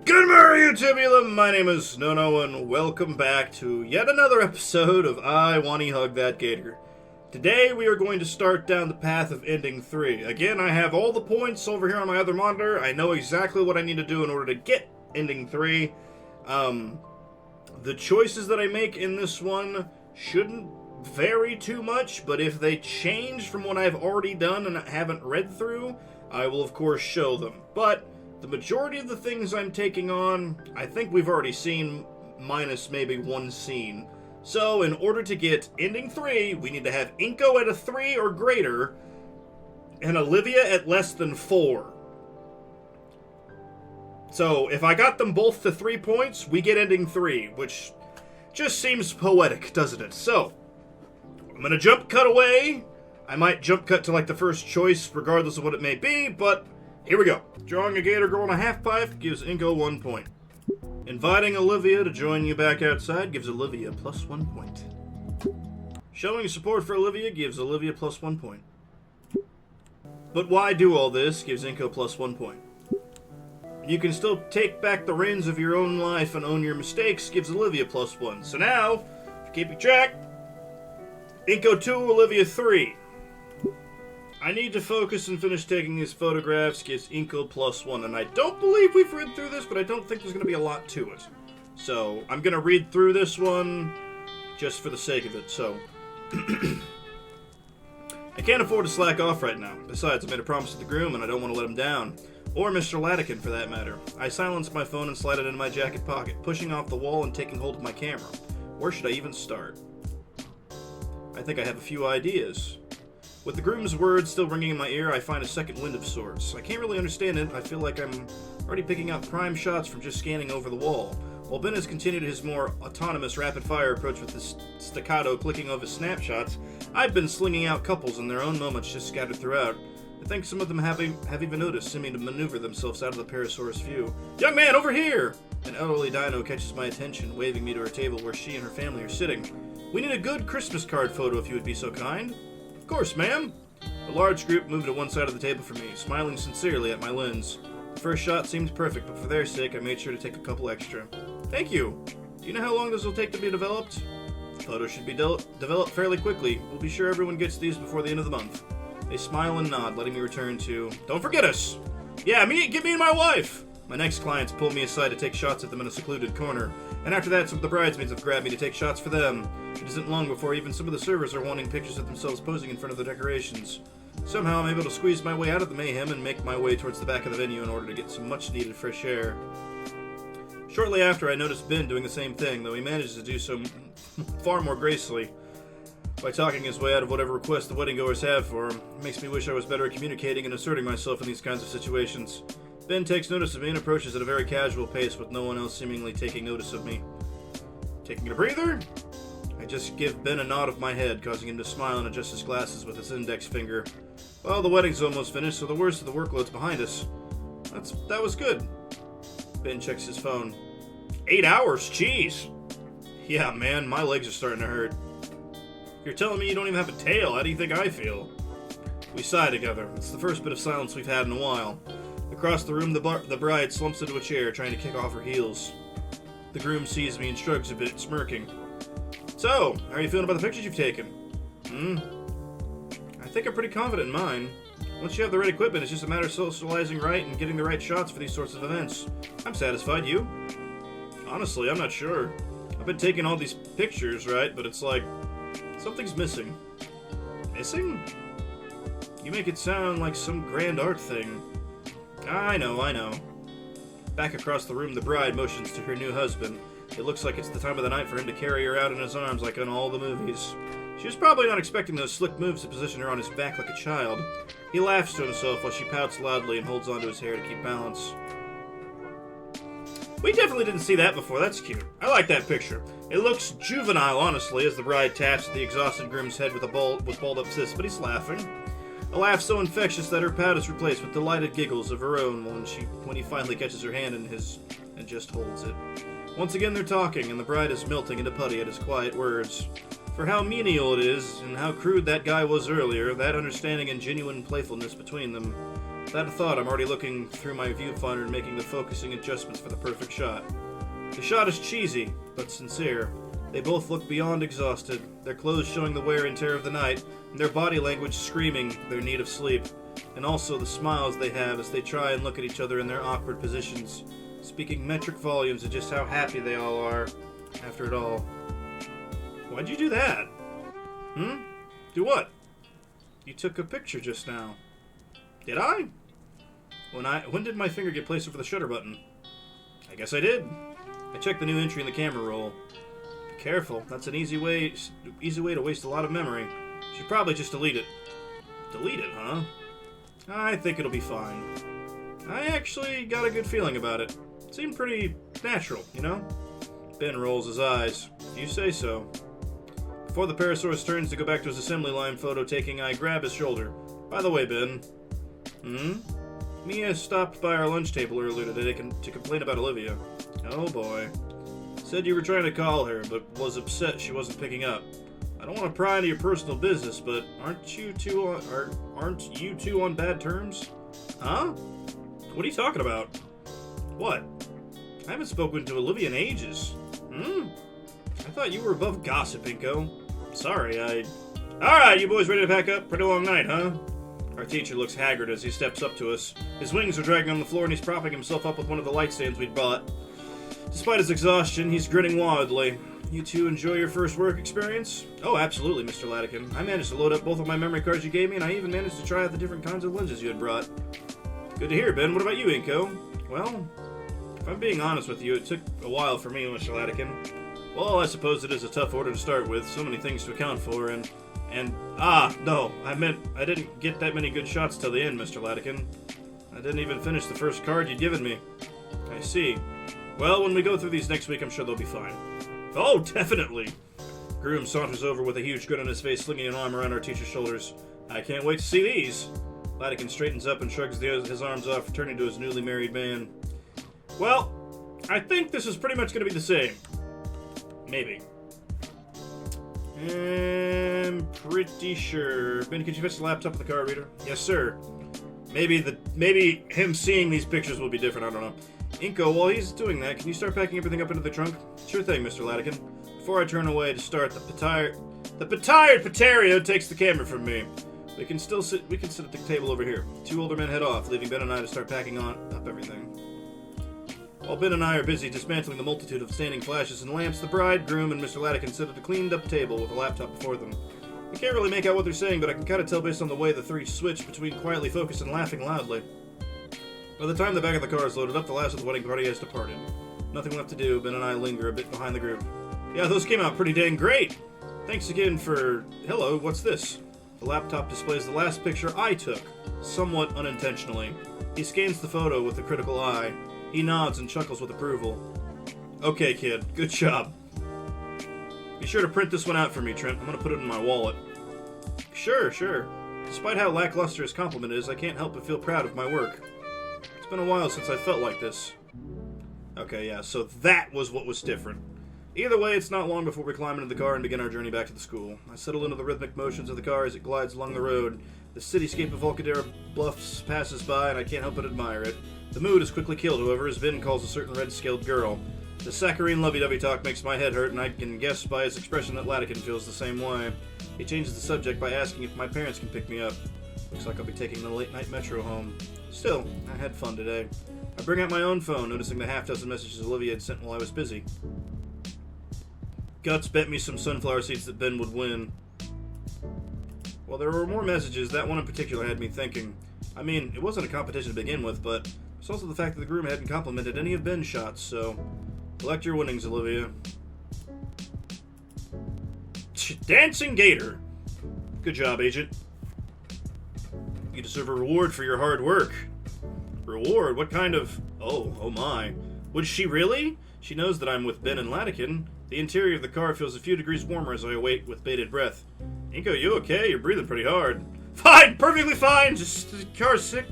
Good morning, Tibula. My name is NoNo, and welcome back to yet another episode of I Wani Hug That Gator. Today we are going to start down the path of ending 3. Again, I have all the points over here on my other monitor. I know exactly what I need to do in order to get ending 3. The choices that I make in this one shouldn't vary too much, but if they change from what I've already done and haven't read through, I will of course show them. But the majority of the things I'm taking on, I think we've already seen, minus maybe one scene. So, in order to get ending 3, we need to have Inko at a 3 or greater, and Olivia at less than 4. So, if I got them both to 3 points, we get ending 3, which just seems poetic, doesn't it? So, I'm gonna jump cut away. I might jump cut to like the first choice, regardless of what it may be, but here we go. Drawing a gator girl on a half pipe gives Inko 1 point. Inviting Olivia to join you back outside gives Olivia plus 1 point. Showing support for Olivia gives Olivia plus 1 point. But why do all this gives Inko plus 1 point. You can still take back the reins of your own life and own your mistakes gives Olivia plus 1. So now, to keep you track, Inko 2, Olivia 3. I need to focus and finish taking these photographs gives Inko plus 1. And I don't believe we've read through this, but I don't think there's going to be a lot to it. So, I'm going to read through this one just for the sake of it. So, I can't afford to slack off right now. Besides, I made a promise to the groom and I don't want to let him down. Or Mr. Latican, for that matter. I silenced my phone and slid it into my jacket pocket, pushing off the wall and taking hold of my camera. Where should I even start? I think I have a few ideas. With the groom's words still ringing in my ear, I find a second wind of sorts. I can't really understand it. I feel like I'm already picking up prime shots from just scanning over the wall. While Ben has continued his more autonomous rapid-fire approach with his staccato clicking of his snapshots, I've been slinging out couples in their own moments just scattered throughout. I think some of them have even noticed, seeming to maneuver themselves out of the Parasaurus view. Young man, over here! An elderly dino catches my attention, waving me to her table where she and her family are sitting. We need a good Christmas card photo if you would be so kind. Of course, ma'am. The large group moved to one side of the table from me, smiling sincerely at my lens. The first shot seemed perfect, but for their sake, I made sure to take a couple extra. Thank you. Do you know how long this will take to be developed? The photo should be developed fairly quickly. We'll be sure everyone gets these before the end of the month. They smile and nod, letting me return to, don't forget us! Yeah, get me and my wife! My next clients pull me aside to take shots at them in a secluded corner, and after that some of the bridesmaids have grabbed me to take shots for them. It isn't long before even some of the servers are wanting pictures of themselves posing in front of the decorations. Somehow I'm able to squeeze my way out of the mayhem and make my way towards the back of the venue in order to get some much-needed fresh air. Shortly after, I noticed Ben doing the same thing, though he manages to do so far more gracefully by talking his way out of whatever request the wedding-goers have for him. It makes me wish I was better at communicating and asserting myself in these kinds of situations. Ben takes notice of me and approaches at a very casual pace with no one else seemingly taking notice of me. Taking a breather? I just give Ben a nod of my head, causing him to smile and adjust his glasses with his index finger. Well, the wedding's almost finished, so the worst of the workload's behind us. That was good. Ben checks his phone. 8 hours? Jeez. Yeah, man, my legs are starting to hurt. You're telling me you don't even have a tail. How do you think I feel? We sigh together. It's the first bit of silence we've had in a while. Across the room, the bride slumps into a chair, trying to kick off her heels. The groom sees me and shrugs a bit, smirking. So, how are you feeling about the pictures you've taken? I think I'm pretty confident in mine. Once you have the right equipment, it's just a matter of socializing right and getting the right shots for these sorts of events. I'm satisfied. You? Honestly, I'm not sure. I've been taking all these pictures, right? But it's like, something's missing. Missing? You make it sound like some grand art thing. I know. Back across the room, the bride motions to her new husband. It looks like it's the time of the night for him to carry her out in his arms like in all the movies. She was probably not expecting those slick moves to position her on his back like a child. He laughs to himself while she pouts loudly and holds onto his hair to keep balance. We definitely didn't see that before. That's cute. I like that picture. It looks juvenile, honestly, as the bride taps at the exhausted groom's head with balled-up fists, but he's laughing. A laugh so infectious that her pout is replaced with delighted giggles of her own when he finally catches her hand in his and just holds it. Once again they're talking, and the bride is melting into putty at his quiet words. For how menial it is, and how crude that guy was earlier, that understanding and genuine playfulness between them. That thought, I'm already looking through my viewfinder and making the focusing adjustments for the perfect shot. The shot is cheesy, but sincere. They both look beyond exhausted, their clothes showing the wear and tear of the night, and their body language screaming their need of sleep, and also the smiles they have as they try and look at each other in their awkward positions, speaking metric volumes of just how happy they all are after it all. Why'd you do that? Do what? You took a picture just now. Did I? When did my finger get placed over the shutter button? I guess I did. I checked the new entry in the camera roll. Be careful, that's an easy way to waste a lot of memory. Should probably just delete it. Delete it, huh? I think it'll be fine. I actually got a good feeling about it. It seemed pretty natural, you know? Ben rolls his eyes. You say so. Before the Parasaurus turns to go back to his assembly line photo taking, I grab his shoulder. By the way, Ben. Mia stopped by our lunch table earlier today to complain about Olivia. Oh boy. Said you were trying to call her, but was upset she wasn't picking up. I don't want to pry into your personal business, but aren't you two on bad terms? Huh? What are you talking about? What? I haven't spoken to Olivia in ages. I thought you were above gossip, Inko. Sorry, Alright, you boys ready to pack up? Pretty long night, huh? Our teacher looks haggard as he steps up to us. His wings are dragging on the floor and he's propping himself up with one of the light stands we'd bought. Despite his exhaustion, he's grinning wildly. You two enjoy your first work experience? Oh, absolutely, Mr. Latican. I managed to load up both of my memory cards you gave me, and I even managed to try out the different kinds of lenses you had brought. Good to hear, Ben. What about you, Inko? Well, if I'm being honest with you, it took a while for me, Mr. Latican. Well, I suppose it is a tough order to start with, so many things to account for, no, I meant I didn't get that many good shots till the end, Mr. Latican. I didn't even finish the first card you'd given me. I see. Well, when we go through these next week, I'm sure they'll be fine. Oh, definitely! Groom saunters over with a huge grin on his face, slinging an arm around our teacher's shoulders. I can't wait to see these! Latican straightens up and shrugs his arms off, turning to his newly married man. Well, I think this is pretty much going to be the same. Maybe. I'm pretty sure. Ben, could you fetch the laptop with the card reader? Yes, sir. Maybe him seeing these pictures will be different, I don't know. Inko, while he's doing that, can you start packing everything up into the trunk? Sure thing, Mr. Latican. Before I turn away to start, the petired Patario takes the camera from me. We can sit at the table over here. Two older men head off, leaving Ben and I to start packing up everything. While Ben and I are busy dismantling the multitude of standing flashes and lamps, the bride, groom, and Mr. Latican sit at a cleaned-up table with a laptop before them. I can't really make out what they're saying, but I can kind of tell based on the way the three switch between quietly focused and laughing loudly. By the time the back of the car is loaded up, the last of the wedding party has departed. Nothing left to do, Ben and I linger a bit behind the group. Yeah, those came out pretty dang great! Thanks again for... Hello, what's this? The laptop displays the last picture I took, somewhat unintentionally. He scans the photo with a critical eye. He nods and chuckles with approval. Okay, kid. Good job. Be sure to print this one out for me, Trent. I'm gonna put it in my wallet. Sure. Despite how lackluster his compliment is, I can't help but feel proud of my work. It's been a while since I felt like this. Okay, yeah, so that was what was different. Either way, it's not long before we climb into the car and begin our journey back to the school. I settle into the rhythmic motions of the car as it glides along the road. The cityscape of Volcadera Bluffs passes by, and I can't help but admire it. The mood is quickly killed, however, as Vin calls a certain red-scaled girl. The saccharine lovey-dovey talk makes my head hurt, and I can guess by his expression that Latican feels the same way. He changes the subject by asking if my parents can pick me up. Looks like I'll be taking the late-night metro home. Still, I had fun today. I bring out my own phone, noticing the half-dozen messages Olivia had sent while I was busy. Guts bet me some sunflower seeds that Ben would win. While there were more messages, that one in particular had me thinking. I mean, it wasn't a competition to begin with, but it's also the fact that the groom hadn't complimented any of Ben's shots, so... Collect your winnings, Olivia. Dancing Gator! Good job, Agent. You deserve a reward for your hard work. Reward? What kind of... Oh my. Would she really? She knows that I'm with Ben and Latican. The interior of the car feels a few degrees warmer as I await with bated breath. Inko, you okay? You're breathing pretty hard. Fine! Perfectly fine! Just the car's sick.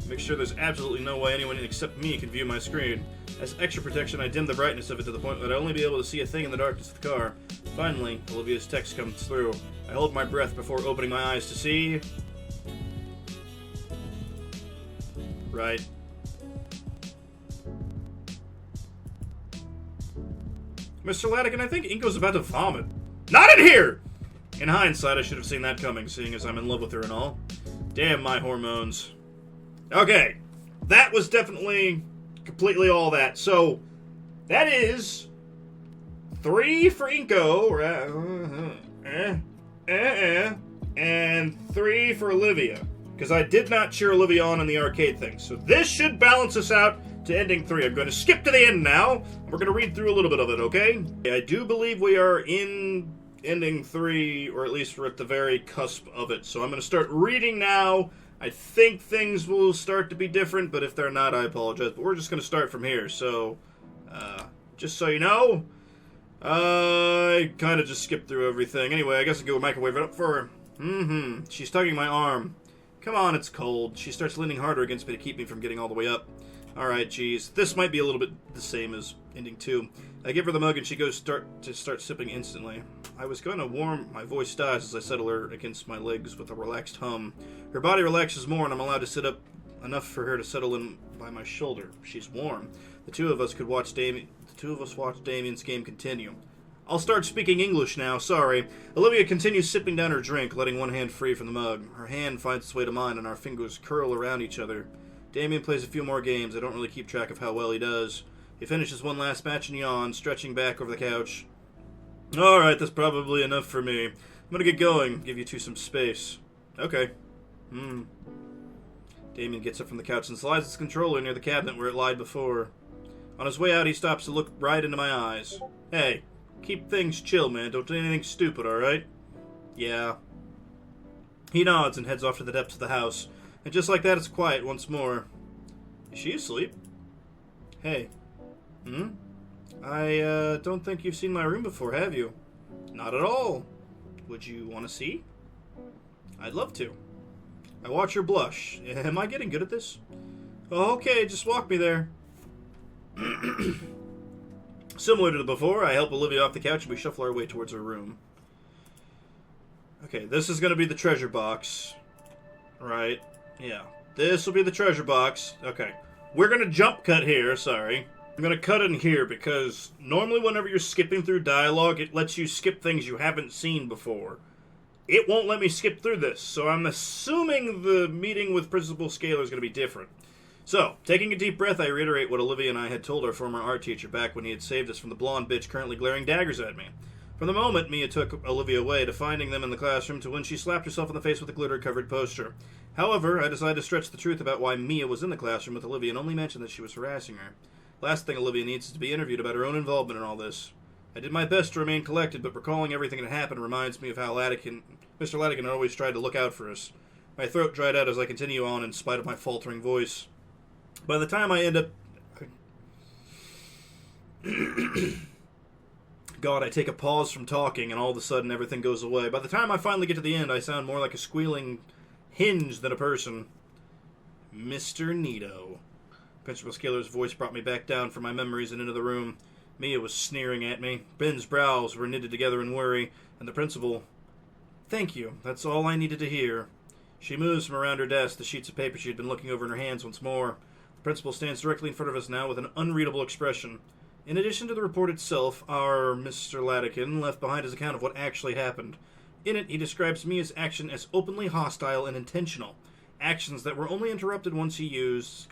Make sure there's absolutely no way anyone except me can view my screen. As extra protection, I dim the brightness of it to the point that I'd only be able to see a thing in the darkness of the car. Finally, Olivia's text comes through. I hold my breath before opening my eyes to see... Right. Mr. Latigan, I think Inko's about to vomit. Not in here! In hindsight, I should have seen that coming, seeing as I'm in love with her and all. Damn my hormones. Okay. That was definitely completely all that. So, that is 3 for Inko, and 3 for Olivia. Because I did not cheer Olivia on in the arcade thing. So this should balance us out to ending 3. I'm going to skip to the end now. We're going to read through a little bit of it, okay? I do believe we are in ending 3, or at least we're at the very cusp of it. So I'm going to start reading now. I think things will start to be different, but if they're not, I apologize. But we're just going to start from here. So, just so you know, I kind of just skipped through everything. Anyway, I guess I'll go microwave it up for her. She's tugging my arm. Come on, it's cold. She starts leaning harder against me to keep me from getting all the way up. Alright, geez. This might be a little bit the same as ending 2. I give her the mug and she goes start sipping instantly. I was going to warm, my voice dies as I settle her against my legs with a relaxed hum. Her body relaxes more and I'm allowed to sit up enough for her to settle in by my shoulder. She's warm. The two of us watch Damien's game continue. I'll start speaking English now, sorry. Olivia continues sipping down her drink, letting one hand free from the mug. Her hand finds its way to mine and our fingers curl around each other. Damien plays a few more games. I don't really keep track of how well he does. He finishes one last match and yawns, stretching back over the couch. Alright, that's probably enough for me. I'm gonna get going, give you two some space. Okay. Damien gets up from the couch and slides his controller near the cabinet where it lied before. On his way out, he stops to look right into my eyes. Hey, keep things chill, man. Don't do anything stupid, alright? Yeah. He nods and heads off to the depths of the house. And just like that, it's quiet once more. Is she asleep? Hey. I don't think you've seen my room before, have you? Not at all. Would you want to see? I'd love to. I watch her blush. Am I getting good at this? Oh, okay, just walk me there. Similar to before, I help Olivia off the couch and we shuffle our way towards her room. Okay, this is going to be the treasure box. Right. Yeah. This will be the treasure box. Okay. We're going to jump cut here, sorry. I'm going to cut in here because normally whenever you're skipping through dialogue, it lets you skip things you haven't seen before. It won't let me skip through this, so I'm assuming the meeting with Principal Scaler is going to be different. So, taking a deep breath, I reiterate what Olivia and I had told our former art teacher back when he had saved us from the blonde bitch currently glaring daggers at me. From the moment Mia took Olivia away to finding them in the classroom to when she slapped herself in the face with a glitter-covered poster. However, I decided to stretch the truth about why Mia was in the classroom with Olivia and only mention that she was harassing her. Last thing Olivia needs is to be interviewed about her own involvement in all this. I did my best to remain collected, but recalling everything that happened reminds me of how Mr. Latigan always tried to look out for us. My throat dried out as I continue on in spite of my faltering voice. By the time I end up... God, I take a pause from talking, and all of a sudden everything goes away. By the time I finally get to the end, I sound more like a squealing hinge than a person. Mr. Nito. Principal Scaler's voice brought me back down from my memories and into the room. Mia was sneering at me. Ben's brows were knitted together in worry, and the principal... Thank you. That's all I needed to hear. She moves from around her desk, the sheets of paper she had been looking over in her hands once more. The principal stands directly in front of us now with an unreadable expression. In addition to the report itself, our Mr. Latigan left behind his account of what actually happened. In it, he describes Mia's action as openly hostile and intentional. Actions that were only interrupted once he used...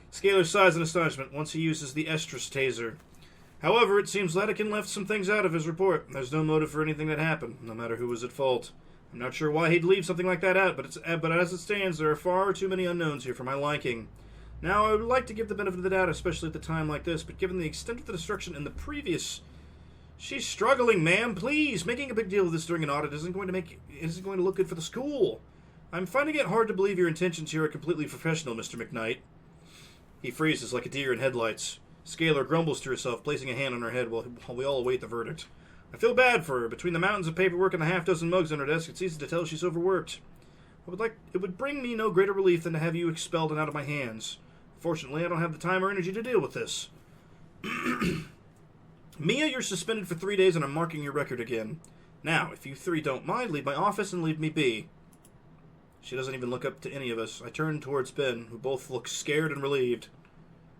Scaler's sighs in astonishment once he uses the estrus taser. However, it seems Latigan left some things out of his report. There's no motive for anything that happened, no matter who was at fault. I'm not sure why he'd leave something like that out, but as it stands, there are far too many unknowns here for my liking. Now, I would like to give the benefit of the doubt, especially at the time like this, but given the extent of the destruction in the previous... She's struggling, ma'am, please! Making a big deal of this during an audit isn't going to look good for the school. I'm finding it hard to believe your intentions here are completely professional, Mr. McKnight. He freezes like a deer in headlights. Scaler grumbles to herself, placing a hand on her head while we all await the verdict. I feel bad for her. Between the mountains of paperwork and the half-dozen mugs on her desk, it's easy to tell she's overworked. It would bring me no greater relief than to have you expelled and out of my hands. Fortunately, I don't have the time or energy to deal with this. Mia, you're suspended for 3 days and I'm marking your record again. Now, if you three don't mind, leave my office and leave me be. She doesn't even look up to any of us. I turn towards Ben, who both look scared and relieved,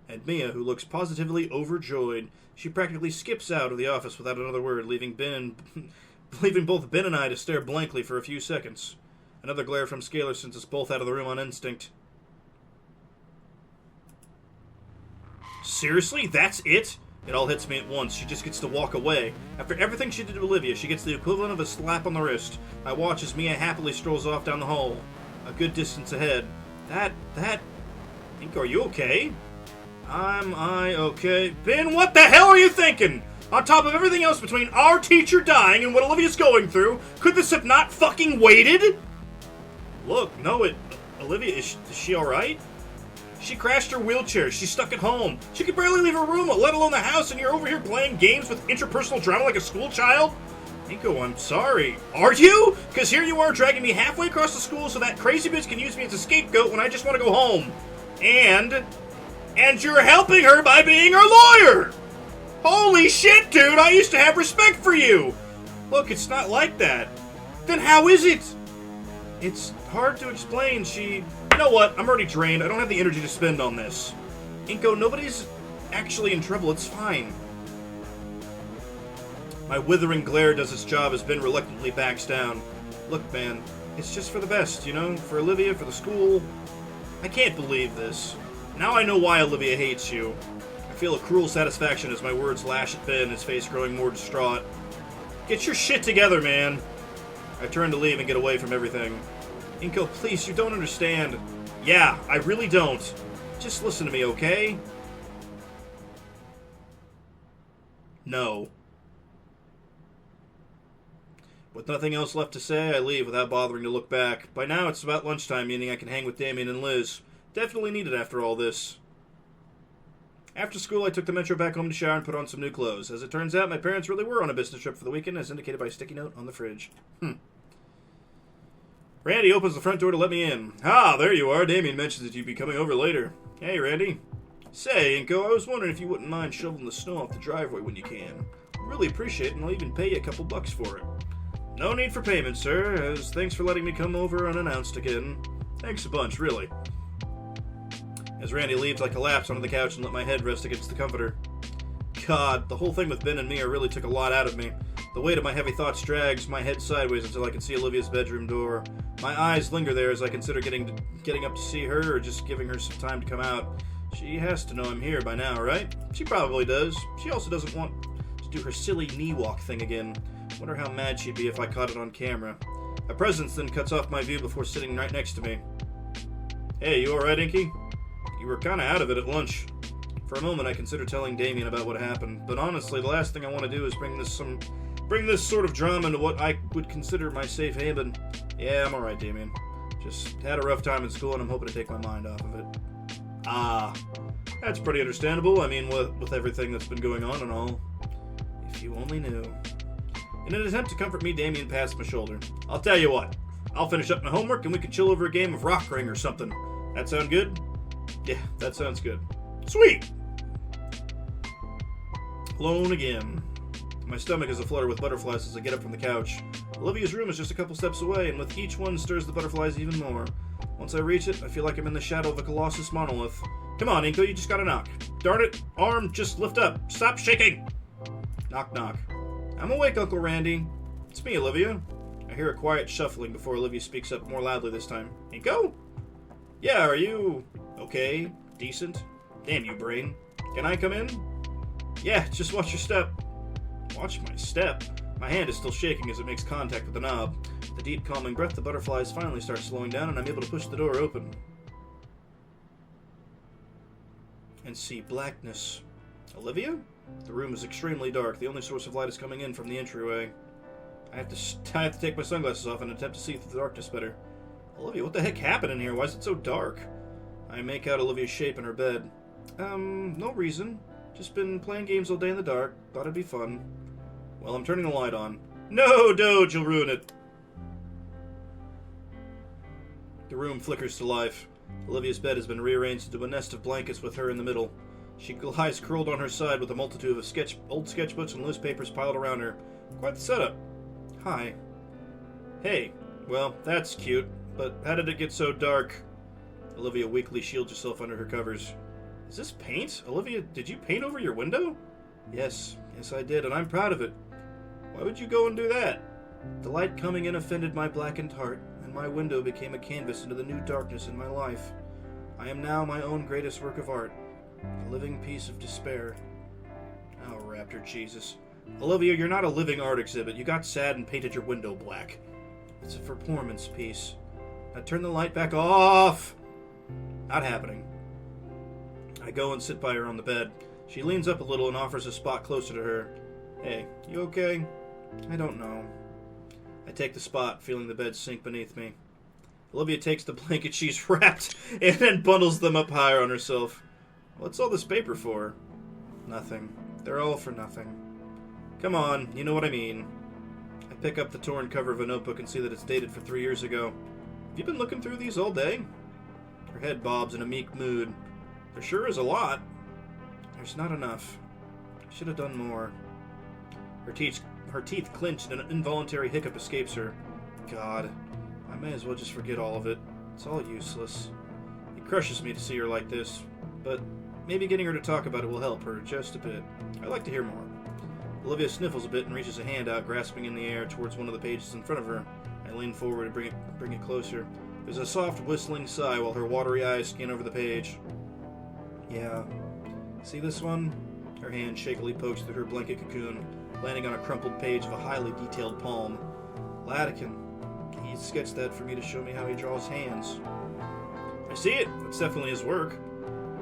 and Mia, who looks positively overjoyed. She practically skips out of the office without another word, leaving both Ben and I to stare blankly for a few seconds. Another glare from Scalar sends us both out of the room on instinct. Seriously? That's it? It all hits me at once. She just gets to walk away. After everything she did to Olivia, she gets the equivalent of a slap on the wrist. I watch as Mia happily strolls off down the hall, a good distance ahead. Are you okay? Am I okay? Ben, what the hell are you thinking? On top of everything else between our teacher dying and what Olivia's going through, could this have not fucking waited? Look, no, Olivia, is she alright? She crashed her wheelchair. She's stuck at home. She could barely leave her room, let alone the house, and you're over here playing games with interpersonal drama like a school child? Nico, I'm sorry. Are you? Because here you are dragging me halfway across the school so that crazy bitch can use me as a scapegoat when I just want to go home. And you're helping her by being her lawyer! Holy shit, dude! I used to have respect for you! Look, it's not like that. Then how is it? It's hard to explain. You know what? I'm already drained. I don't have the energy to spend on this. Inko, nobody's actually in trouble. It's fine. My withering glare does its job as Ben reluctantly backs down. Look, man, it's just for the best, you know? For Olivia, for the school. I can't believe this. Now I know why Olivia hates you. I feel a cruel satisfaction as my words lash at Ben, his face growing more distraught. Get your shit together, man. I turn to leave and get away from everything. Inko, please, you don't understand. Yeah, I really don't. Just listen to me, okay? No. With nothing else left to say, I leave without bothering to look back. By now, it's about lunchtime, meaning I can hang with Damien and Liz. Definitely needed after all this. After school, I took the metro back home to shower and put on some new clothes. As it turns out, my parents really were on a business trip for the weekend, as indicated by a sticky note on the fridge. Randy opens the front door to let me in. Ah, there you are. Damien mentions that you'd be coming over later. Hey, Randy. Say, Inko, I was wondering if you wouldn't mind shoveling the snow off the driveway when you can. Really appreciate it, and I'll even pay you a couple bucks for it. No need for payment, sir, as thanks for letting me come over unannounced again. Thanks a bunch, really. As Randy leaves, I collapse onto the couch and let my head rest against the comforter. God, the whole thing with Ben and Mia really took a lot out of me. The weight of my heavy thoughts drags my head sideways until I can see Olivia's bedroom door. My eyes linger there as I consider getting up to see her or just giving her some time to come out. She has to know I'm here by now, right? She probably does. She also doesn't want to do her silly knee walk thing again. Wonder how mad she'd be if I caught it on camera. A presence then cuts off my view before sitting right next to me. Hey, you alright, Inky? You were kinda out of it at lunch. For a moment I considered telling Damien about what happened, but honestly the last thing I want to do is bring this sort of drama into what I would consider my safe haven. Yeah, I'm alright, Damien. Just had a rough time in school and I'm hoping to take my mind off of it. Ah, that's pretty understandable. I mean, with everything that's been going on and all. If you only knew. In an attempt to comfort me, Damien passed my shoulder. I'll tell you what. I'll finish up my homework and we can chill over a game of Rock Ring or something. That sound good? Yeah, that sounds good. Sweet! Alone again. My stomach is aflutter with butterflies as I get up from the couch. Olivia's room is just a couple steps away, and with each one stirs the butterflies even more. Once I reach it, I feel like I'm in the shadow of a Colossus monolith. Come on, Inko, you just gotta knock. Darn it, arm, just lift up. Stop shaking! Knock, knock. I'm awake, Uncle Randy. It's me, Olivia. I hear a quiet shuffling before Olivia speaks up more loudly this time. Inko? Yeah, are you okay? Decent? Damn you, brain. Can I come in? Yeah, just watch your step. Watch my step? My hand is still shaking as it makes contact with the knob. With a deep, calming breath, the butterflies finally start slowing down, and I'm able to push the door open. And see blackness. Olivia? The room is extremely dark. The only source of light is coming in from the entryway. I have to take my sunglasses off and attempt to see through the darkness better. Olivia, what the heck happened in here? Why is it so dark? I make out Olivia's shape in her bed. No reason. Just been playing games all day in the dark. Thought it'd be fun. Well, I'm turning the light on. No, Doge, you'll ruin it. The room flickers to life. Olivia's bed has been rearranged into a nest of blankets with her in the middle. She lies curled on her side with a multitude of old sketchbooks and loose papers piled around her. Quite the setup. Hi. Hey. Well, that's cute. but how did it get so dark? Olivia weakly shields herself under her covers. Is this paint? Olivia, did you paint over your window? Yes, I did, and I'm proud of it. Why would you go and do that? The light coming in offended my blackened heart, and my window became a canvas into the new darkness in my life. I am now my own greatest work of art, a living piece of despair. Oh, Raptor Jesus. Olivia, you're not a living art exhibit. You got sad and painted your window black. It's a performance piece. Now turn the light back off! Not happening. I go and sit by her on the bed. She leans up a little and offers a spot closer to her. Hey, you okay? I don't know. I take the spot, feeling the bed sink beneath me. Olivia takes the blanket she's wrapped in and bundles them up higher on herself. What's all this paper for? Nothing. They're all for nothing. Come on, you know what I mean. I pick up the torn cover of a notebook and see that it's dated for 3 years ago. Have you been looking through these all day? Her head bobs in a meek mood. There sure is a lot. There's not enough. I should have done more. Her teeth clench and an involuntary hiccup escapes her. God, I may as well just forget all of it. It's all useless. It crushes me to see her like this, but maybe getting her to talk about it will help her just a bit. I'd like to hear more. Olivia sniffles a bit and reaches a hand out, grasping in the air towards one of the pages in front of her. I lean forward and bring it closer. There's a soft whistling sigh while her watery eyes scan over the page. Yeah. See this one? Her hand shakily pokes through her blanket cocoon, landing on a crumpled page of a highly detailed palm. Latican. He sketched that for me to show me how he draws hands. I see it. It's definitely his work.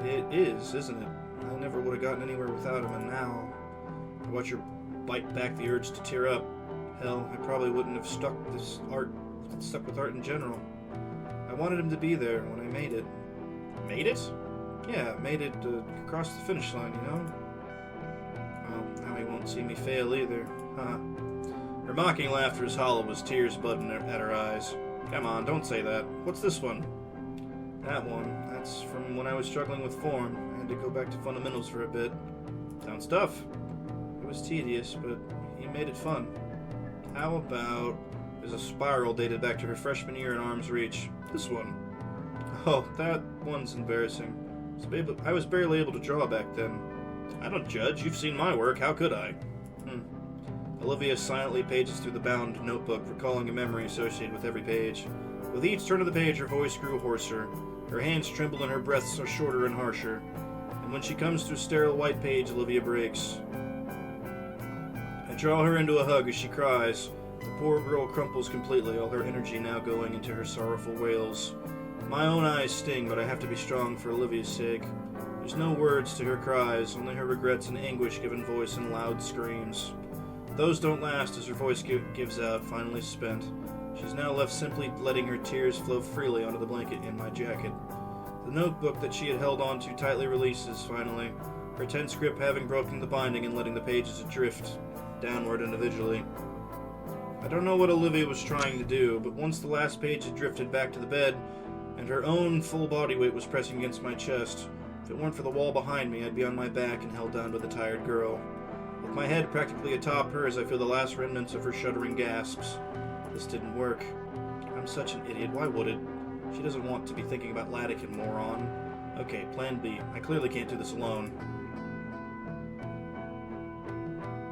It is, isn't it? I never would have gotten anywhere without him, and now I watch her bite back the urge to tear up. Hell, I probably wouldn't have stuck with art in general. I wanted him to be there when I made it. Made it? Yeah, made it across the finish line, you know? Well, now he won't see me fail either. Huh. Her mocking laughter is hollow as tears budding at her eyes. Come on, don't say that. What's this one? That one. That's from when I was struggling with form. I had to go back to fundamentals for a bit. Sounds tough. It was tedious, but he made it fun. How about... There's a spiral dated back to her freshman year in arm's reach. This one. Oh, that one's embarrassing. I was barely able to draw back then. I don't judge. You've seen my work. How could I? Olivia silently pages through the bound notebook, recalling a memory associated with every page. With each turn of the page, her voice grew hoarser. Her hands trembled and her breaths are shorter and harsher. And when she comes to a sterile white page, Olivia breaks. I draw her into a hug as she cries. The poor girl crumples completely, all her energy now going into her sorrowful wails. My own eyes sting, but I have to be strong for Olivia's sake. There's no words to her cries, only her regrets and anguish given voice in loud screams. Those don't last as her voice gives out, finally spent. She's now left simply letting her tears flow freely onto the blanket in my jacket. The notebook that she had held on to tightly releases, finally, her tense grip having broken the binding and letting the pages drift downward individually. I don't know what Olivia was trying to do, but once the last page had drifted back to the bed, and her own full body weight was pressing against my chest, if it weren't for the wall behind me, I'd be on my back and held down by the tired girl. With my head practically atop hers, I feel the last remnants of her shuddering gasps. This didn't work. I'm such an idiot. Why would it? She doesn't want to be thinking about Latican, moron. Okay, plan B. I clearly can't do this alone.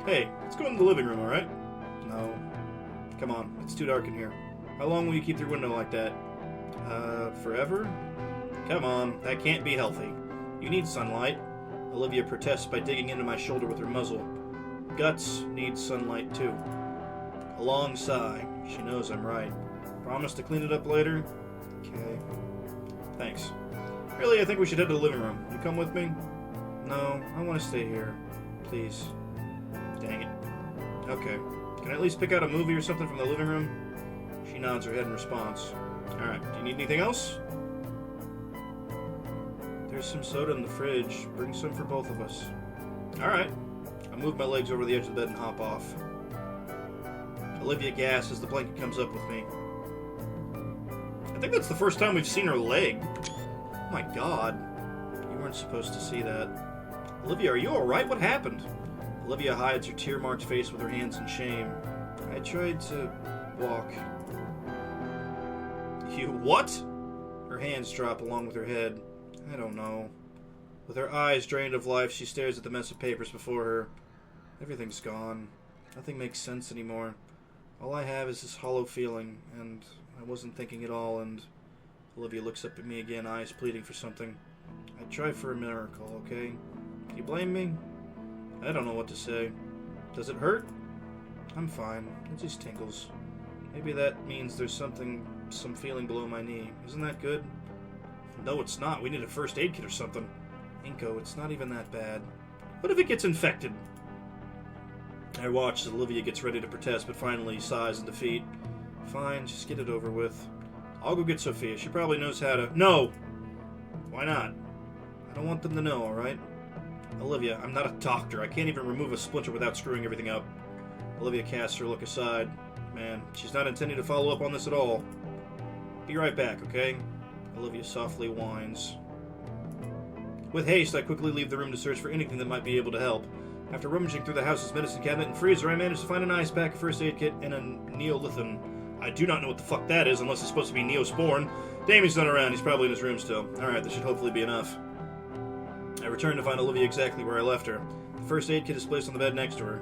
Hey, let's go in the living room, alright? No. Come on, it's too dark in here. How long will you keep your window like that? Forever? Come on, that can't be healthy. You need sunlight. Olivia protests by digging into my shoulder with her muzzle. Guts need sunlight too. A long sigh. She knows I'm right. Promise to clean it up later? Okay. Thanks. Really, I think we should head to the living room. You come with me? No, I want to stay here. Please. Dang it. Okay. Can I at least pick out a movie or something from the living room? She nods her head in response. Alright, do you need anything else? There's some soda in the fridge. Bring some for both of us. Alright. I move my legs over the edge of the bed and hop off. Olivia gasps as the blanket comes up with me. I think that's the first time we've seen her leg. Oh my god. You weren't supposed to see that. Olivia, are you alright? What happened? Olivia hides her tear-marked face with her hands in shame. I tried to walk. You what? Her hands drop along with her head. I don't know. With her eyes drained of life, she stares at the mess of papers before her. Everything's gone. Nothing makes sense anymore. All I have is this hollow feeling, and I wasn't thinking at all, and Olivia looks up at me again, eyes pleading for something. I try for a miracle, okay? Do you blame me? I don't know what to say. Does it hurt? I'm fine. It just tingles. Maybe that means there's some feeling below my knee. Isn't that good? No, it's not. We need a first aid kit or something. Inko, it's not even that bad. What if it gets infected? I watch as Olivia gets ready to protest, but finally sighs in defeat. Fine, just get it over with. I'll go get Sophia. She probably knows how to... No! Why not? I don't want them to know, alright? Olivia, I'm not a doctor. I can't even remove a splinter without screwing everything up. Olivia casts her look aside. Man, she's not intending to follow up on this at all. Be right back, okay? Olivia softly whines. With haste, I quickly leave the room to search for anything that might be able to help. After rummaging through the house's medicine cabinet and freezer, I managed to find an ice pack, a first aid kit, and a neolithin. I do not know what the fuck that is, unless it's supposed to be Neosporin. Damien's not around. He's probably in his room still. Alright, that should hopefully be enough. I return to find Olivia exactly where I left her. The first aid kit is placed on the bed next to her.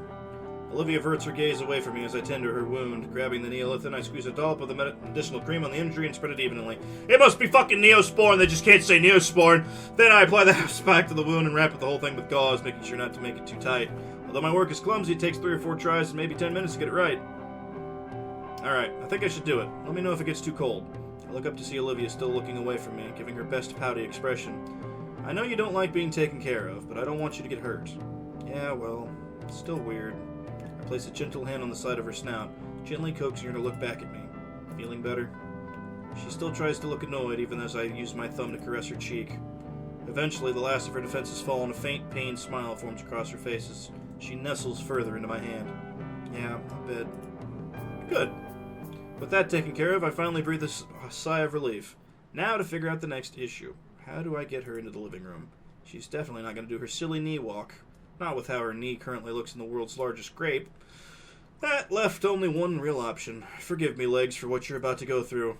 Olivia averts her gaze away from me as I tend to her wound. Grabbing the neolithin, I squeeze a dollop of the medicinal cream on the injury and spread it evenly. It must be fucking Neosporin, they just can't say Neosporin. Then I apply the house pack to the wound and wrap the whole thing with gauze, making sure not to make it too tight. Although my work is clumsy, it takes 3 or 4 tries and maybe 10 minutes to get it right. Alright, I think I should do it. Let me know if it gets too cold. I look up to see Olivia still looking away from me, giving her best pouty expression. I know you don't like being taken care of, but I don't want you to get hurt. Yeah, well, it's still weird. I place a gentle hand on the side of her snout, gently coaxing her to look back at me. Feeling better? She still tries to look annoyed, even as I use my thumb to caress her cheek. Eventually, the last of her defenses fall, and a faint, pained smile forms across her faces. She nestles further into my hand. Yeah, a bit. Good. With that taken care of, I finally breathe a sigh of relief. Now to figure out the next issue. How do I get her into the living room? She's definitely not going to do her silly knee walk. Not with how her knee currently looks in the world's largest grape. That left only one real option. Forgive me, legs, for what you're about to go through.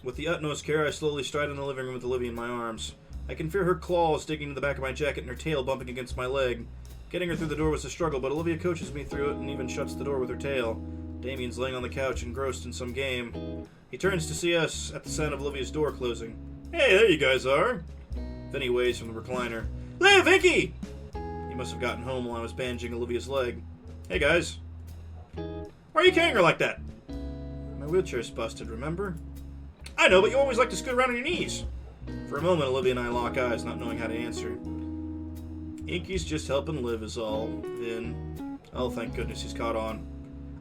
With the utmost care, I slowly stride in the living room with Olivia in my arms. I can feel her claws digging into the back of my jacket and her tail bumping against my leg. Getting her through the door was a struggle, but Olivia coaches me through it and even shuts the door with her tail. Damien's laying on the couch, engrossed in some game. He turns to see us at the sound of Olivia's door closing. Hey, there you guys are. Vinny waves from the recliner. Hey, Vicky! He must have gotten home while I was bandaging Olivia's leg. Hey, guys. Why are you carrying her like that? My wheelchair's busted, remember? I know, but you always like to scoot around on your knees. For a moment, Olivia and I lock eyes, not knowing how to answer. Inky's just helping live is all, Vin. Oh, thank goodness he's caught on.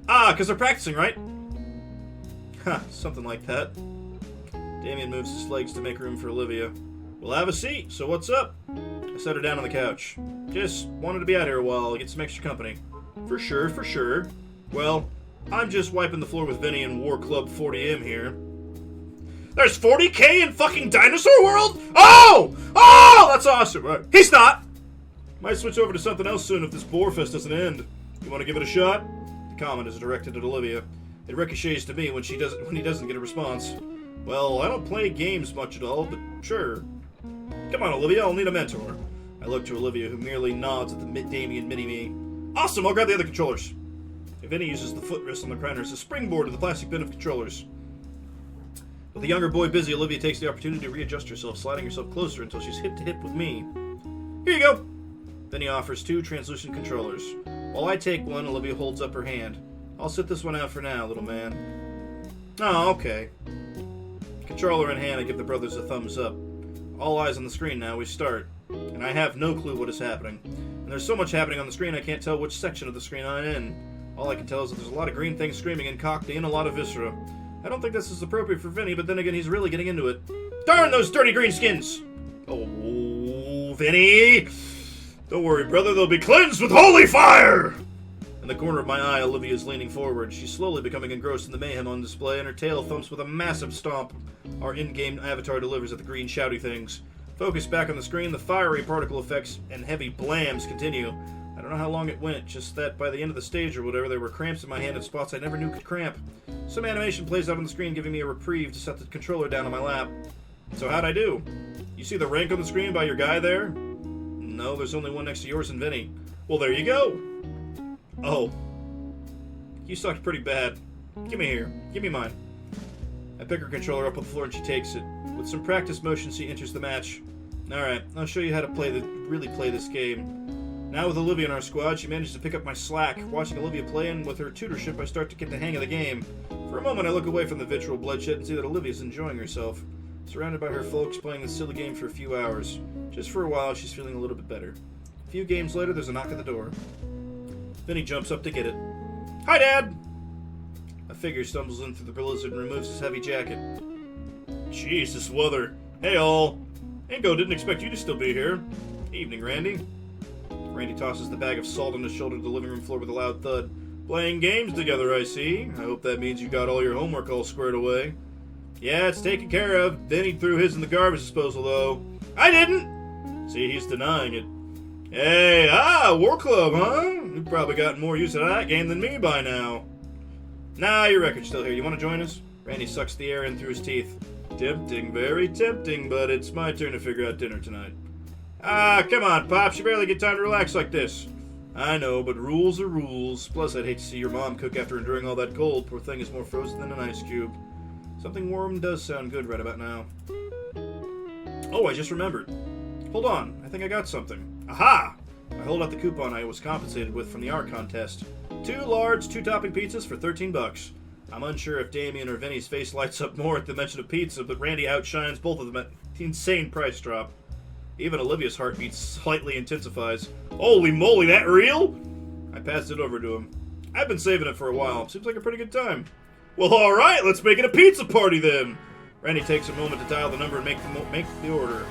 Ah, because they're practicing, right? Huh, something like that. Damien moves his legs to make room for Olivia. We'll have a seat, so what's up? I set her down on the couch. Just wanted to be out here a while, get some extra company. For sure, for sure. Well, I'm just wiping the floor with Vinny in War Club 40M here. There's 40K in fucking Dinosaur World? Oh! Oh! That's awesome. Right. He's not! Might switch over to something else soon if this Boarfest doesn't end. You want to give it a shot? The comment is directed at Olivia. It ricochets to me when he doesn't get a response. Well, I don't play games much at all, but sure. Come on, Olivia, I'll need a mentor. I look to Olivia, who merely nods at the Damien mini-me. Awesome, I'll grab the other controllers. Vinny uses the footrest on the recliner as a springboard to the plastic bin of controllers. With the younger boy busy, Olivia takes the opportunity to readjust herself, sliding herself closer until she's hip-to-hip with me. Here you go! Vinny offers 2 translucent controllers. While I take one, Olivia holds up her hand. I'll sit this one out for now, little man. Oh, okay. Controller in hand, I give the brothers a thumbs up. All eyes on the screen now, we start. And I have no clue what is happening. And there's so much happening on the screen I can't tell which section of the screen I'm in. All I can tell is that there's a lot of green things screaming and cockney and a lot of viscera. I don't think this is appropriate for Vinny, but then again, he's really getting into it. Darn those dirty green skins! Oh, Vinny! Don't worry, brother, they'll be cleansed with holy fire! In the corner of my eye, Olivia is leaning forward. She's slowly becoming engrossed in the mayhem on display, and her tail thumps with a massive stomp our in-game avatar delivers at the green shouty things. Focused back on the screen, the fiery particle effects and heavy blams continue. I don't know how long it went, just that by the end of the stage or whatever, there were cramps in my hand in spots I never knew could cramp. Some animation plays out on the screen giving me a reprieve to set the controller down on my lap. So how'd I do? You see the rank on the screen by your guy there? No, there's only one next to yours and Vinny. Well, there you go! Oh. You sucked pretty bad. Give me here. Give me mine. I pick her controller up on the floor and she takes it. With some practice motion, she enters the match. Alright, I'll show you how to really play this game. Now with Olivia in our squad, she managed to pick up my slack. Watching Olivia play and with her tutorship, I start to get the hang of the game. For a moment, I look away from the vitriol bloodshed and see that Olivia's enjoying herself. Surrounded by her folks playing this silly game for a few hours. Just for a while, she's feeling a little bit better. A few games later, there's a knock at the door. Vinny jumps up to get it. Hi, Dad! A figure stumbles in through the blizzard and removes his heavy jacket. Jeez, this weather. Hey, all. Ingo, didn't expect you to still be here. Evening, Randy. Randy tosses the bag of salt on his shoulder to the living room floor with a loud thud. Playing games together, I see. I hope that means you got all your homework all squared away. Yeah, it's taken care of. Vinny threw his in the garbage disposal, though. I didn't! See, he's denying it. Hey, War Club, huh? You've probably gotten more use out of that game than me by now. Nah, your record's still here. You want to join us? Randy sucks the air in through his teeth. Tempting, very tempting, but it's my turn to figure out dinner tonight. Come on, Pops. You barely get time to relax like this. I know, but rules are rules. Plus, I'd hate to see your mom cook after enduring all that cold. Poor thing is more frozen than an ice cube. Something warm does sound good right about now. Oh, I just remembered. Hold on. I think I got something. Aha! I hold out the coupon I was compensated with from the art contest. 2 large, 2-topping pizzas for $13. I'm unsure if Damien or Vinny's face lights up more at the mention of pizza, but Randy outshines both of them at the insane price drop. Even Olivia's heartbeat slightly intensifies. Holy moly, that real? I passed it over to him. I've been saving it for a while. Seems like a pretty good time. Well, alright, let's make it a pizza party then! Randy takes a moment to dial the number and make the order.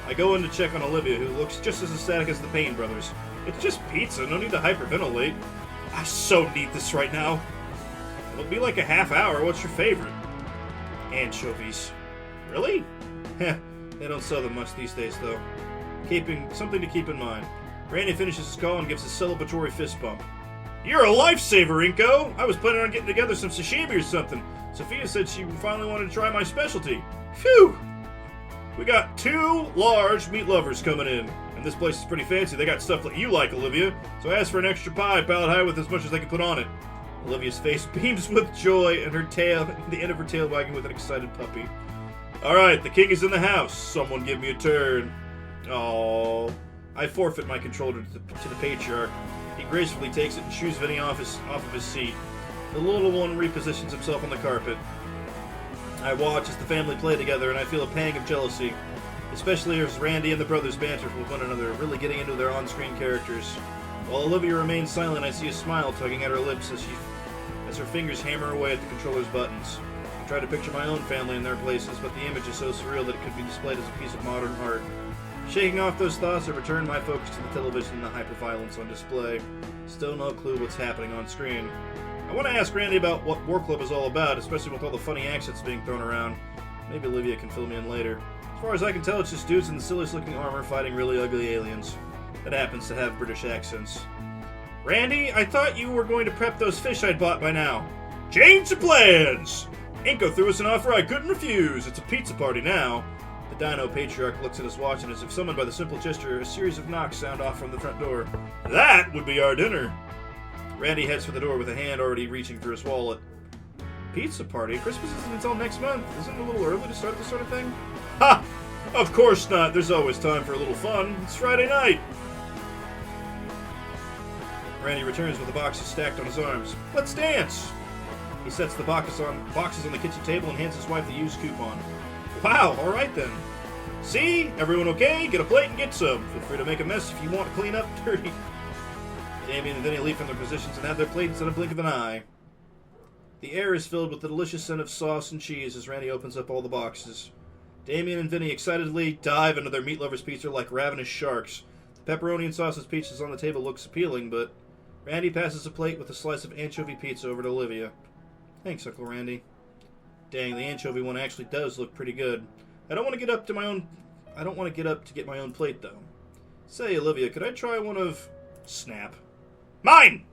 I go in to check on Olivia, who looks just as ecstatic as the Payne brothers. It's just pizza, no need to hyperventilate. I so need this right now. It'll be like a half hour. What's your favorite? Anchovies. Really? Heh, they don't sell them much these days, though. Something to keep in mind. Randy finishes his call and gives a celebratory fist bump. You're a lifesaver, Inko! I was planning on getting together some sashimi or something. Sophia said she finally wanted to try my specialty. Phew! We got 2 large meat lovers coming in. And this place is pretty fancy. They got stuff like you like, Olivia. So I asked for an extra pie, piled high with as much as they could put on it. Olivia's face beams with joy, and the end of her tail wagging with an excited puppy. Alright, the king is in the house. Someone give me a turn. Oh, I forfeit my controller to the patriarch. He gracefully takes it and shoos Vinny off of his seat. The little one repositions himself on the carpet. I watch as the family play together, and I feel a pang of jealousy. Especially as Randy and the brothers banter with one another, really getting into their on-screen characters. While Olivia remains silent, I see a smile tugging at her lips as her fingers hammer away at the controller's buttons. I try to picture my own family in their places, but the image is so surreal that it could be displayed as a piece of modern art. Shaking off those thoughts, I return my focus to the television and the hyper-violence on display. Still no clue what's happening on screen. I want to ask Randy about what War Club is all about, especially with all the funny accents being thrown around. Maybe Olivia can fill me in later. As far as I can tell, it's just dudes in the silliest looking armor fighting really ugly aliens. That happens to have British accents. Randy, I thought you were going to prep those fish I'd bought by now. Change of plans! Inko threw us an offer I couldn't refuse. It's a pizza party now. The Dino Patriarch looks at his watch, and as if summoned by the simple gesture, a series of knocks sound off from the front door. That would be our dinner. Randy heads for the door with a hand already reaching for his wallet. Pizza party? Christmas isn't until next month. Isn't it a little early to start this sort of thing? Ha! Of course not. There's always time for a little fun. It's Friday night. Randy returns with the boxes stacked on his arms. Let's dance! He sets the boxes on the kitchen table and hands his wife the used coupon. Wow, alright then. See? Everyone okay? Get a plate and get some. Feel free to make a mess if you want to clean up dirty. Damien and Vinny leap from their positions and have their plates in a blink of an eye. The air is filled with the delicious scent of sauce and cheese as Randy opens up all the boxes. Damien and Vinny excitedly dive into their meat lover's pizza like ravenous sharks. The pepperoni and sausage pizzas on the table looks appealing, but Randy passes a plate with a slice of anchovy pizza over to Olivia. Thanks, Uncle Randy. Dang, the anchovy one actually does look pretty good. I don't want to get up to get my own plate, though. Say, Olivia, could I try one of Snap. Mine!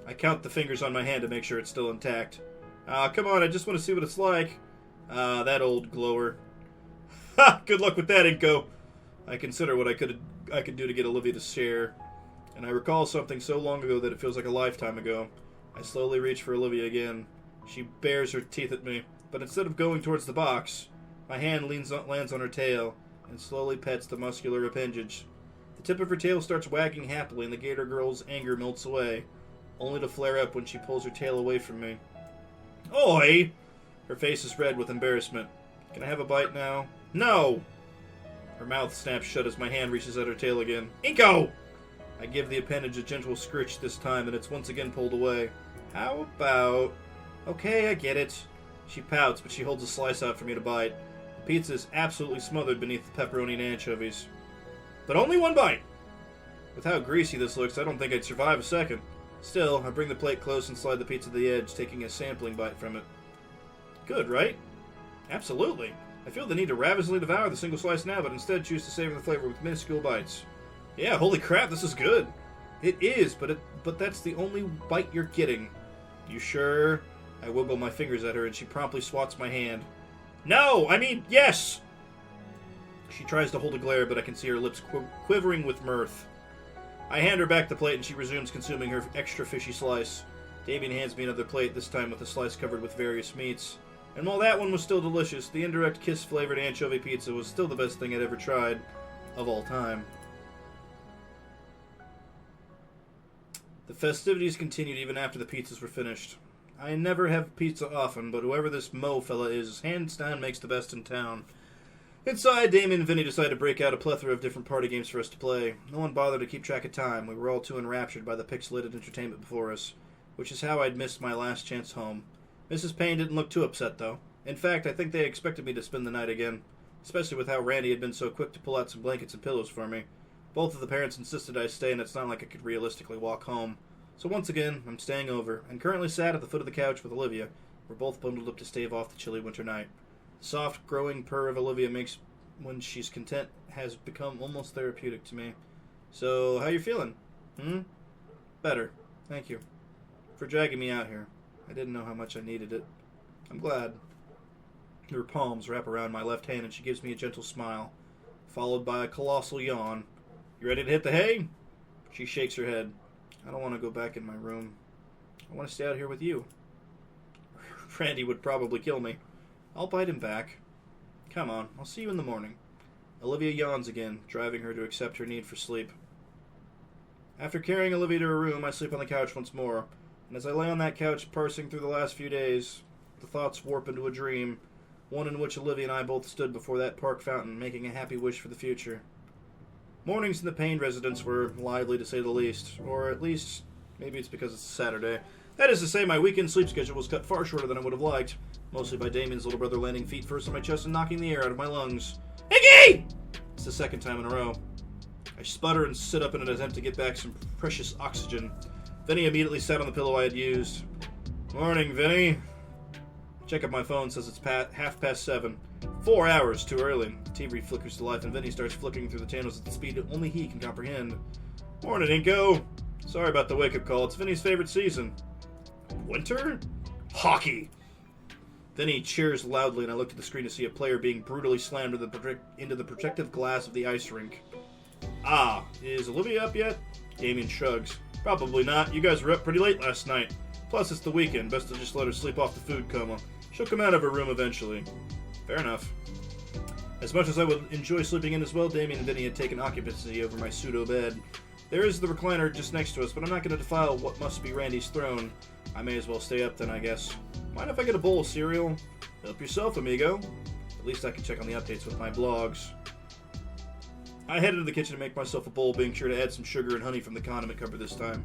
I count the fingers on my hand to make sure it's still intact. Come on, I just want to see what it's like. That old glower. Ha! Good luck with that, Inko. I consider what I could do to get Olivia to share, and I recall something so long ago that it feels like a lifetime ago. I slowly reach for Olivia again. She bares her teeth at me, but instead of going towards the box, my hand lands on her tail and slowly pets the muscular appendage. The tip of her tail starts wagging happily, and the Gator girl's anger melts away, only to flare up when she pulls her tail away from me. Oi! Her face is red with embarrassment. Can I have a bite now? No! Her mouth snaps shut as my hand reaches at her tail again. Inko! I give the appendage a gentle scritch this time, and it's once again pulled away. How about... Okay, I get it. She pouts, but she holds a slice out for me to bite. The pizza is absolutely smothered beneath the pepperoni and anchovies. But only one bite! With how greasy this looks, I don't think I'd survive a second. Still, I bring the plate close and slide the pizza to the edge, taking a sampling bite from it. Good, right? Absolutely. I feel the need to ravenously devour the single slice now, but instead choose to savor the flavor with minuscule bites. Yeah, holy crap, this is good. It is, but that's the only bite you're getting. You sure? I wiggle my fingers at her, and she promptly swats my hand. No! I mean, yes! She tries to hold a glare, but I can see her lips quivering with mirth. I hand her back the plate, and she resumes consuming her extra fishy slice. Damien hands me another plate, this time with a slice covered with various meats. And while that one was still delicious, the indirect kiss-flavored anchovy pizza was still the best thing I'd ever tried, of all time. The festivities continued even after the pizzas were finished. I never have pizza often, but whoever this Mo fella is, hands down makes the best in town. Inside, Damien and Vinny decided to break out a plethora of different party games for us to play. No one bothered to keep track of time. We were all too enraptured by the pixelated entertainment before us, which is how I'd missed my last chance home. Mrs. Payne didn't look too upset, though. In fact, I think they expected me to spend the night again, especially with how Randy had been so quick to pull out some blankets and pillows for me. Both of the parents insisted I stay, and it's not like I could realistically walk home. So once again, I'm staying over, and currently sat at the foot of the couch with Olivia. We're both bundled up to stave off the chilly winter night. The soft, growing purr of Olivia makes when she's content has become almost therapeutic to me. So, how you feeling? Better. Thank you. For dragging me out here. I didn't know how much I needed it. I'm glad. Her palms wrap around my left hand and she gives me a gentle smile, followed by a colossal yawn. You ready to hit the hay? She shakes her head. I don't want to go back in my room. I want to stay out here with you. Randy would probably kill me. I'll bite him back. Come on, I'll see you in the morning. Olivia yawns again, driving her to accept her need for sleep. After carrying Olivia to her room, I sleep on the couch once more. And as I lay on that couch parsing through the last few days, the thoughts warp into a dream, one in which Olivia and I both stood before that park fountain, making a happy wish for the future. Mornings in the Payne residence were lively, to say the least, or at least, maybe it's because it's a Saturday. That is to say, my weekend sleep schedule was cut far shorter than I would have liked, mostly by Damien's little brother landing feet first on my chest and knocking the air out of my lungs. Iggy! It's the second time in a row. I sputter and sit up in an attempt to get back some precious oxygen. Vinny immediately sat on the pillow I had used. Morning, Vinny. Check up my phone, says it's 7:30. 4 hours too early. The TV flickers to life and Vinny starts flickering through the channels at the speed only he can comprehend. Morning, Inko. Sorry about the wake-up call. It's Vinny's favorite season. Winter? Hockey. Vinny cheers loudly and I look at the screen to see a player being brutally slammed into the protective glass of the ice rink. Ah, is Olivia up yet? Damien shrugs. Probably not. You guys were up pretty late last night. Plus, it's the weekend. Best to just let her sleep off the food coma. She'll come out of her room eventually. Fair enough. As much as I would enjoy sleeping in as well, Damien and Vinny had taken occupancy over my pseudo-bed. There is the recliner just next to us, but I'm not going to defile what must be Randy's throne. I may as well stay up then, I guess. Mind if I get a bowl of cereal? Help yourself, amigo. At least I can check on the updates with my blogs. I head into the kitchen to make myself a bowl, being sure to add some sugar and honey from the condiment cupboard this time.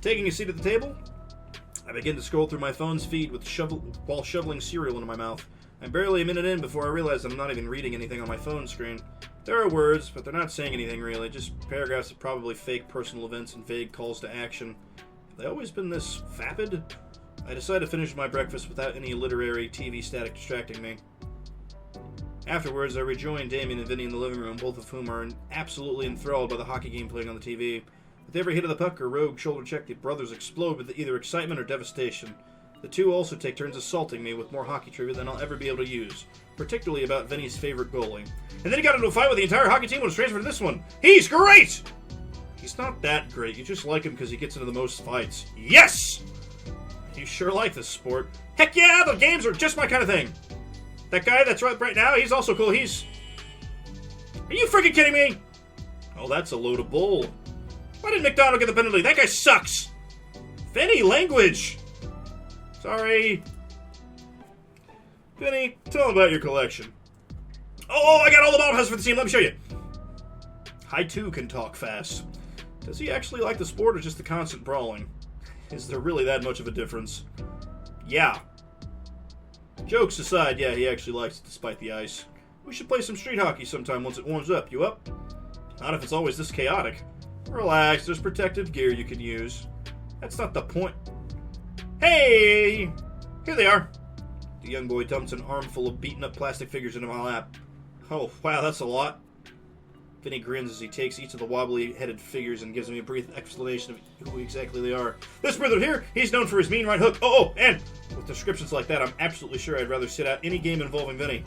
Taking a seat at the table, I begin to scroll through my phone's feed while shoveling cereal into my mouth. I'm barely a minute in before I realize I'm not even reading anything on my phone screen. There are words, but they're not saying anything really, just paragraphs of probably fake personal events and vague calls to action. Have they always been this vapid? I decide to finish my breakfast without any literary TV static distracting me. Afterwards, I rejoin Damien and Vinny in the living room, both of whom are absolutely enthralled by the hockey game playing on the TV. With every hit of the puck or rogue shoulder check, the brothers explode with either excitement or devastation. The two also take turns assaulting me with more hockey trivia than I'll ever be able to use, particularly about Vinny's favorite goalie. And then he got into a fight with the entire hockey team and was transferred to this one. He's great! He's not that great. You just like him because he gets into the most fights. Yes! You sure like this sport. Heck yeah, the games are just my kind of thing. That guy that's right now, he's also cool. Are you freaking kidding me? Oh, that's a load of bull. Why didn't McDonald get the penalty? That guy sucks. Vinny, language. Sorry. Vinny, tell him about your collection. Oh, I got all the bobbleheads for the team. Let me show you. I, too, can talk fast. Does he actually like the sport or just the constant brawling? Is there really that much of a difference? Yeah. Jokes aside, yeah, he actually likes it despite the ice. We should play some street hockey sometime once it warms up. You up? Not if it's always this chaotic. Relax, there's protective gear you can use. That's not the point. Hey! Here they are. The young boy dumps an armful of beaten-up plastic figures into my lap. Oh, wow, that's a lot. Vinny grins as he takes each of the wobbly-headed figures and gives me a brief explanation of who exactly they are. This brother here, he's known for his mean right hook. Oh, and with descriptions like that, I'm absolutely sure I'd rather sit out any game involving Vinny.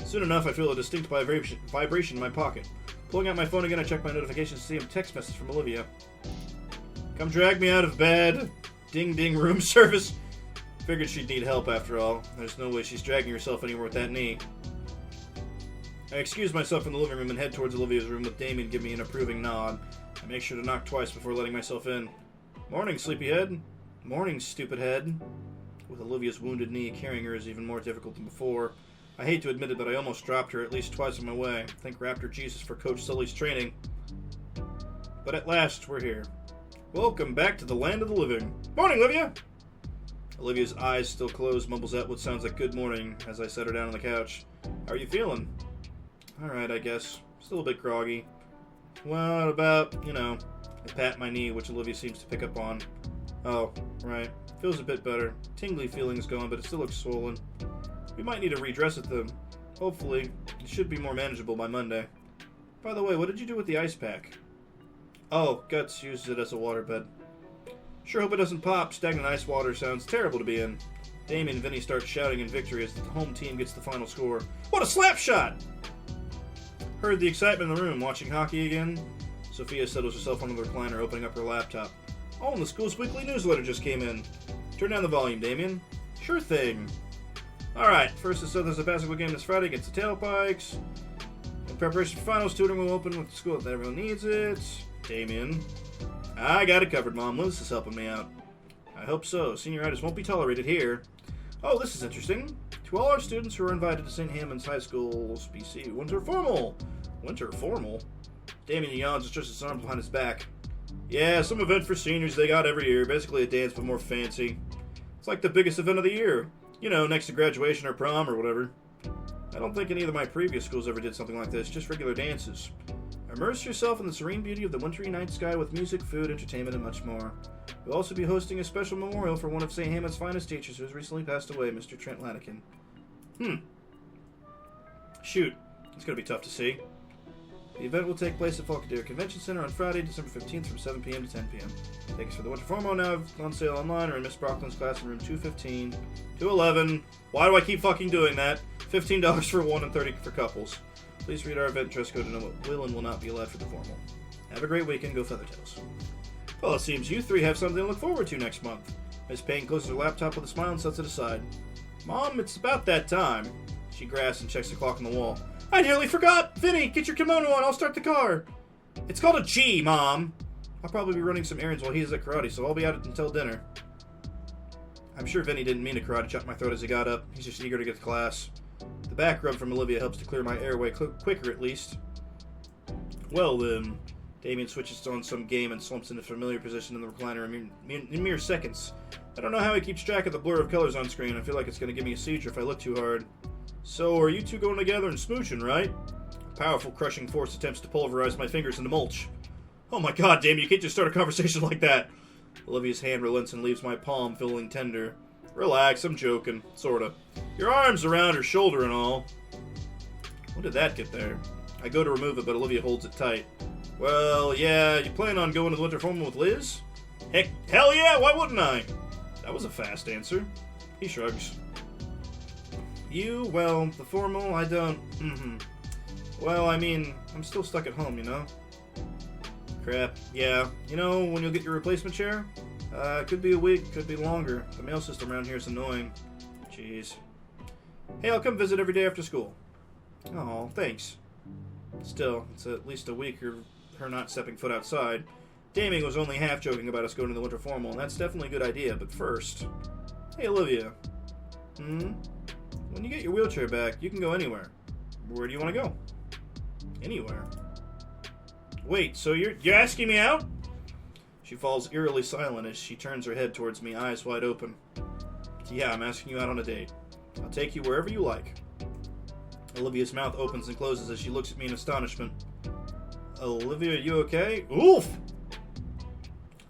Soon enough, I feel a distinct vibration in my pocket. Pulling out my phone again, I check my notifications to see a text message from Olivia. Come drag me out of bed. Ding ding room service. Figured she'd need help after all. There's no way she's dragging herself anywhere with that knee. I excuse myself from the living room and head towards Olivia's room with Damien give me an approving nod. I make sure to knock twice before letting myself in. Morning, sleepyhead. Morning, stupid head. With Olivia's wounded knee, carrying her is even more difficult than before. I hate to admit it, but I almost dropped her at least twice on my way. Thank Raptor Jesus for Coach Sully's training. But at last, we're here. Welcome back to the land of the living. Morning, Olivia! Olivia's eyes still closed, mumbles out what sounds like good morning as I set her down on the couch. How are you feeling? Alright, I guess. Still a bit groggy. What about, I pat my knee, which Olivia seems to pick up on. Oh, right. Feels a bit better. Tingly feeling's gone, but it still looks swollen. We might need to redress it, though. Hopefully, it should be more manageable by Monday. By the way, what did you do with the ice pack? Oh, Guts uses it as a waterbed. Sure hope it doesn't pop. Stagnant ice water sounds terrible to be in. Damien and Vinny start shouting in victory as the home team gets the final score. What a slap shot! Heard the excitement in the room. Watching hockey again? Sophia settles herself on the recliner, opening up her laptop. Oh, and the school's weekly newsletter just came in. Turn down the volume, Damien. Sure thing. Alright, first there's a basketball game this Friday against the Tailpikes. In preparation for finals, tutoring will open with the school that everyone needs it. Damien. I got it covered, Mom. Liz is helping me out. I hope so. Senioritis won't be tolerated here. Oh, this is interesting. To all our students who are invited to St. Hammond's High School's BC Winter Formal. Winter Formal? Damien yawns and stretches his arms behind his back. Yeah, some event for seniors they got every year. Basically a dance, but more fancy. It's like the biggest event of the year. Next to graduation or prom or whatever. I don't think any of my previous schools ever did something like this, just regular dances. Immerse yourself in the serene beauty of the wintry night sky with music, food, entertainment, and much more. We'll also be hosting a special memorial for one of St. Hammond's finest teachers who has recently passed away, Mr. Trent Lanikin. Shoot, it's going to be tough to see. The event will take place at Falcadere Convention Center on Friday, December 15th from 7 p.m. to 10 p.m. Tickets for the Winter Formal now on sale online or in Miss Brocklin's class in room 215. 211. Why do I keep fucking doing that? $15 for one and $30 for couples. Please read our event dress code to know what will and will not be allowed for the formal. Have a great weekend. Go Feathertails. Well, it seems you three have something to look forward to next month. Miss Payne closes her laptop with a smile and sets it aside. Mom, it's about that time. She grasps and checks the clock on the wall. I nearly forgot! Vinny, get your kimono on. I'll start the car. It's called a G, Mom. I'll probably be running some errands while he's at karate, so I'll be out until dinner. I'm sure Vinny didn't mean to karate chop my throat as he got up. He's just eager to get to class. The back rub from Olivia helps to clear my airway quicker, at least. Well, then. Damien switches on some game and slumps into a familiar position in the recliner in mere seconds. I don't know how he keeps track of the blur of colors on screen. I feel like it's going to give me a seizure if I look too hard. So, are you two going together and smooching, right? A powerful, crushing force attempts to pulverize my fingers into mulch. Oh my god, Damien, you can't just start a conversation like that. Olivia's hand relents and leaves my palm feeling tender. Relax, I'm joking. Sorta. Your arm's around her shoulder and all. When did that get there? I go to remove it, but Olivia holds it tight. Well, yeah, you plan on going to the winter formal with Liz? Hell yeah, why wouldn't I? That was a fast answer. He shrugs. You, well, the formal, I don't, Well, I mean, I'm still stuck at home, you know? Crap, yeah. You know, when you'll get your replacement chair? Could be a week, could be longer. The mail system around here is annoying. Jeez. Hey, I'll come visit every day after school. Oh, thanks. Still, it's at least a week of her not stepping foot outside. Daming was only half joking about us going to the winter formal, and that's definitely a good idea, but first... Hey, Olivia. When you get your wheelchair back, you can go anywhere. Where do you want to go? Anywhere. Wait, so you're asking me out? She falls eerily silent as she turns her head towards me, eyes wide open. Yeah, I'm asking you out on a date. I'll take you wherever you like. Olivia's mouth opens and closes as she looks at me in astonishment. Olivia, you okay? Oof!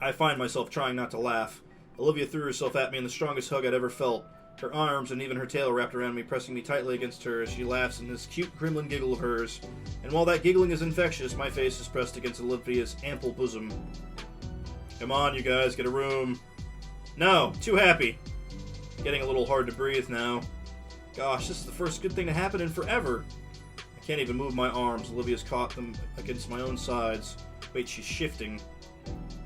I find myself trying not to laugh. Olivia threw herself at me in the strongest hug I'd ever felt, her arms and even her tail wrapped around me, pressing me tightly against her as she laughs in this cute gremlin giggle of hers. And while that giggling is infectious, my face is pressed against Olivia's ample bosom. Come on, you guys, get a room. No, too happy. Getting a little hard to breathe now. Gosh, this is the first good thing to happen in forever. I can't even move my arms. Olivia's caught them against my own sides. Wait, she's shifting.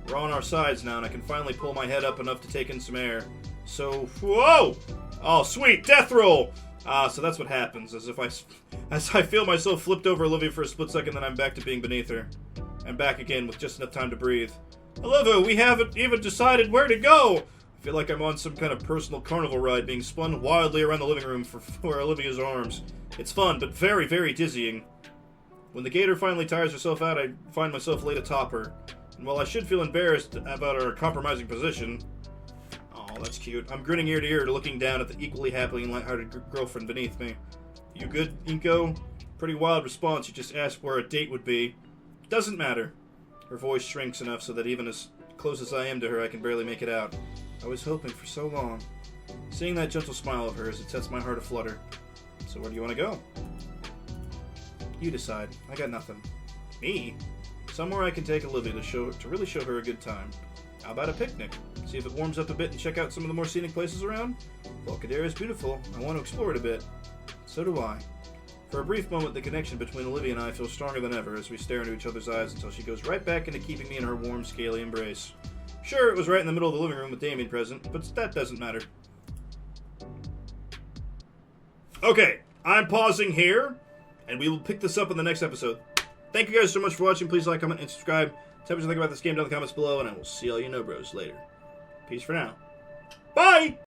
We're on our sides now, and I can finally pull my head up enough to take in some air. So, whoa! Oh, sweet, death roll! So that's what happens, as I feel myself flipped over Olivia for a split second, then I'm back to being beneath her. I'm back again with just enough time to breathe. Olivia, we haven't even decided where to go! I feel like I'm on some kind of personal carnival ride, being spun wildly around the living room for Olivia's arms. It's fun, but very, very dizzying. When the Gator finally tires herself out, I find myself laid atop her. And while I should feel embarrassed about our compromising position... Oh, that's cute. I'm grinning ear to ear, looking down at the equally happy and lighthearted girlfriend beneath me. You good, Inko? Pretty wild response. You just asked where a date would be. Doesn't matter. Her voice shrinks enough so that even as close as I am to her, I can barely make it out. I was hoping for so long. Seeing that gentle smile of hers, it sets my heart aflutter. So where do you want to go? You decide. I got nothing. Me? Somewhere I can take Olivia to really show her a good time. How about a picnic? See if it warms up a bit and check out some of the more scenic places around? Volcadera is beautiful. I want to explore it a bit. So do I. For a brief moment, the connection between Olivia and I feels stronger than ever as we stare into each other's eyes until she goes right back into keeping me in her warm, scaly embrace. Sure, it was right in the middle of the living room with Damien present, but that doesn't matter. Okay, I'm pausing here, and we will pick this up in the next episode. Thank you guys so much for watching. Please like, comment, and subscribe. Tell me what you think about this game down in the comments below, and I will see all you no bros later. Peace for now. Bye!